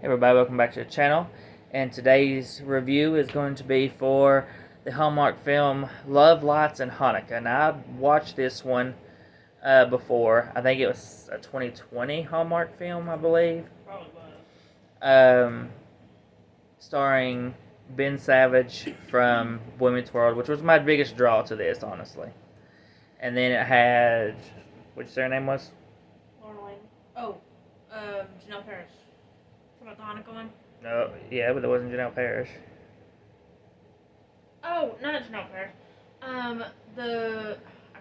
Hey everybody, welcome back to the channel. And today's review is going to be for the Hallmark film Love, Lights, and Hanukkah. Now, I watched this one before. I think it was a 2020 Hallmark film, I believe. Probably was. Starring Ben Savage from Women's World, which was my biggest draw to this, honestly. And then it had, what'd you say her name was? Lauren Lane. Oh, Janelle Parrish. Talking about the Hanukkah one? No, yeah, but it wasn't Janelle Parrish. Oh, not Janelle Parrish. I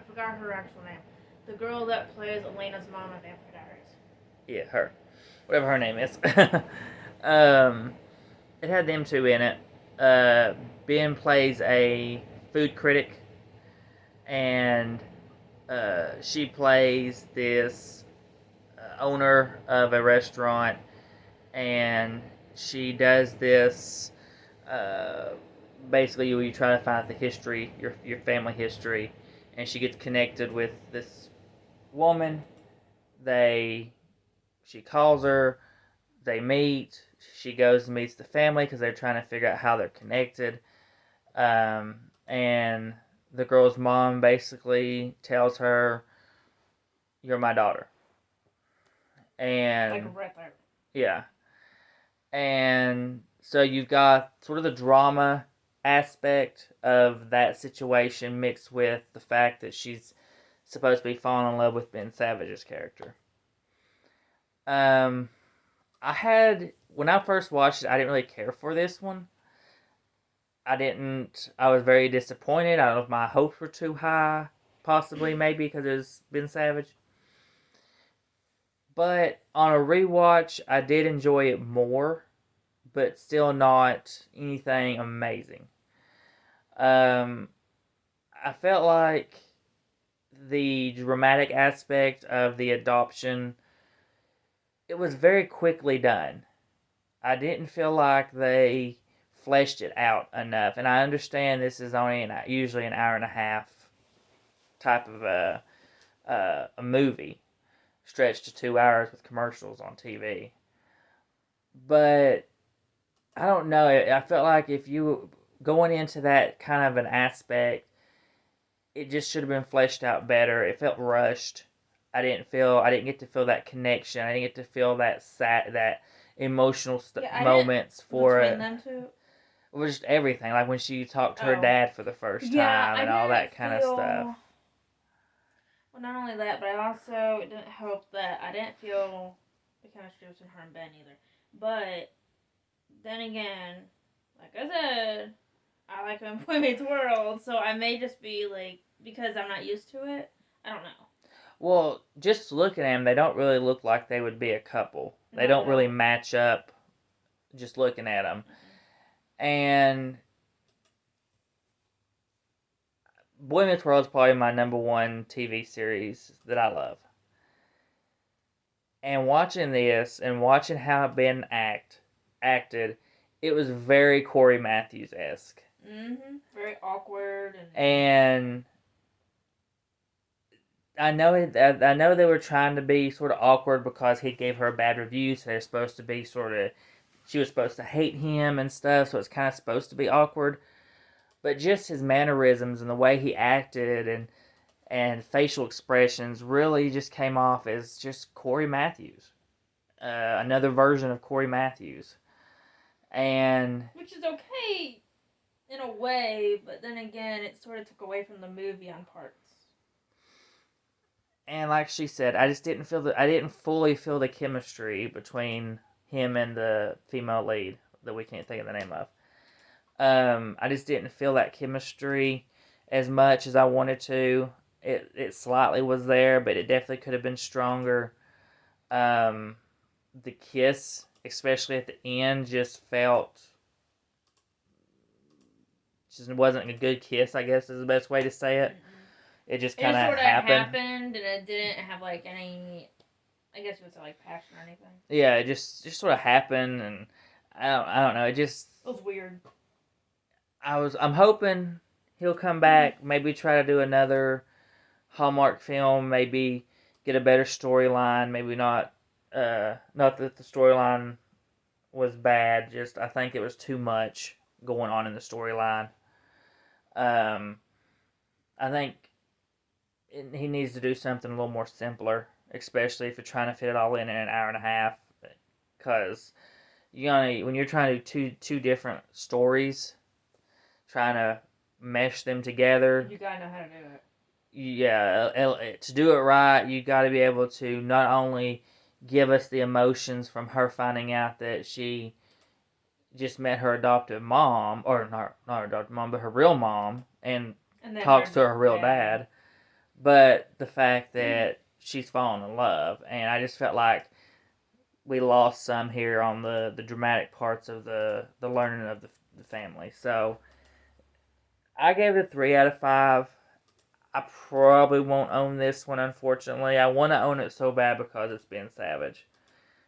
forgot her actual name. The girl that plays Elena's mom in Vampire Diaries. Yeah, her. Whatever her name is. It had them two in it. Ben plays a food critic, and she plays this owner of a restaurant, and she does this. Basically, you try to find the history, your family history, and she gets connected with this woman. She calls her. They meet. She goes and meets the family because they're trying to figure out how they're connected. And the girl's mom basically tells her, "You're my daughter." And Like right there. yeah. And so you've got sort of the drama aspect of that situation mixed with the fact that she's supposed to be falling in love with Ben Savage's character. When I first watched it, I didn't really care for this one. I was very disappointed. I don't know if my hopes were too high, possibly, maybe, because it was Ben Savage. But on a rewatch, I did enjoy it more, but still not anything amazing. I felt like the dramatic aspect of the adoption, it was very quickly done. I didn't feel like they fleshed it out enough, and I understand this is only usually an hour and a half type of a movie, stretched to 2 hours with commercials on TV. But I don't know. I felt like if you going into that kind of an aspect, it just should have been fleshed out better. It felt rushed. I didn't get to feel that connection. I didn't get to feel that emotional moments for between them two. It was just everything. Like when she talked to her Oh. dad for the first time and all that kind of stuff. Well, not only that, but I also didn't help that I didn't feel the chemistry between her and Ben either. But then again, like I said, I like when Boy Meets World, so I may just be like, because I'm not used to it. I don't know. Well, just looking at them, they don't really look like they would be a couple. They don't really match up just looking at them. Mm-hmm. And Boy Meets World is probably my number one TV series that I love. And watching this and watching how Ben acted, it was very Corey Matthews-esque. Mm-hmm. Very awkward. And I know they were trying to be sort of awkward because he gave her a bad review, so they're supposed to be she was supposed to hate him and stuff, so it's kind of supposed to be awkward. But just his mannerisms and the way he acted and facial expressions really just came off as just Corey Matthews. Another version of Corey Matthews. Which is okay in a way, but then again, it sort of took away from the movie on parts. And like she said, I didn't fully feel the chemistry between him and the female lead that we can't think of the name of. I just didn't feel that chemistry as much as I wanted to. It slightly was there, but it definitely could have been stronger. The kiss, especially at the end, just wasn't a good kiss, I guess is the best way to say it. It just kind of happened, and it didn't have like any, I guess you would say, like passion or anything. Yeah, it just sort of happened, and I don't know. It was weird. I'm hoping he'll come back, maybe try to do another Hallmark film, maybe get a better storyline, maybe not that the storyline was bad. Just I think it was too much going on in the storyline. Um, I think he needs to do something a little more simpler, especially if you're trying to fit it all in an hour and a half. Because when you're trying to do two different stories, trying to mesh them together, You gotta know how to do it. Yeah, to do it right, you got to be able to not only give us the emotions from her finding out that she just met her adoptive mom, or not her adoptive mom, but her real mom, and And then talks to her real dad. dad, but the fact that she's fallen in love, and I just felt like we lost some here on the dramatic parts of the learning of the family. So I gave it a 3 out of 5. I probably won't own this one, unfortunately. I want to own it so bad because it's Ben Savage,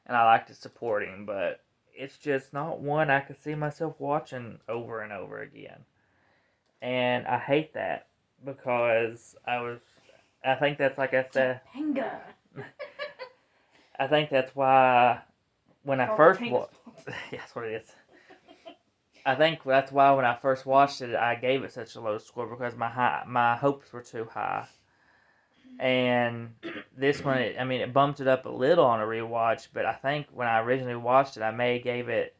and I like to support him, but it's just not one I could see myself watching over and over again. And I hate that because I think that's like I said. Topanga. I think that's why when I first watched, yeah, that's what it is. I think that's why when I first watched it, I gave it such a low score because my hopes were too high. And this one, it bumped it up a little on a rewatch, but I think when I originally watched it, I may have gave it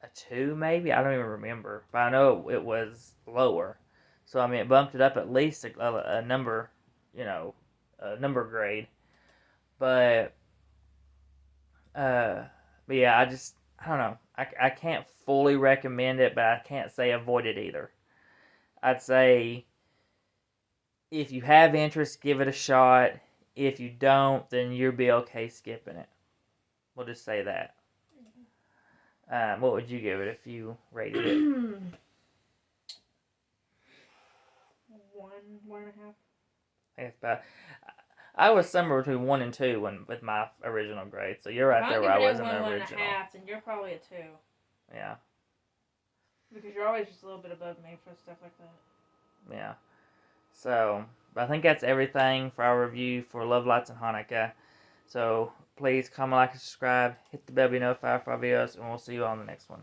a 2, maybe. I don't even remember, but I know it was lower. So it bumped it up at least a number, a number grade. But uh, but yeah, I don't know. I can't fully recommend it, but I can't say avoid it either. I'd say if you have interest, give it a shot. If you don't, then you'll be okay skipping it. We'll just say that. What would you give it if you rated it? 1.5. I guess about. I was somewhere between 1 and 2 with my original grade, so you're right there where I was in the original. 1.5, and you're probably a 2. Yeah. Because you're always just a little bit above me for stuff like that. Yeah. So, but I think that's everything for our review for Love Lights and Hanukkah. So please comment, like, and subscribe. Hit the bell to be notified for our videos, and we'll see you on the next one.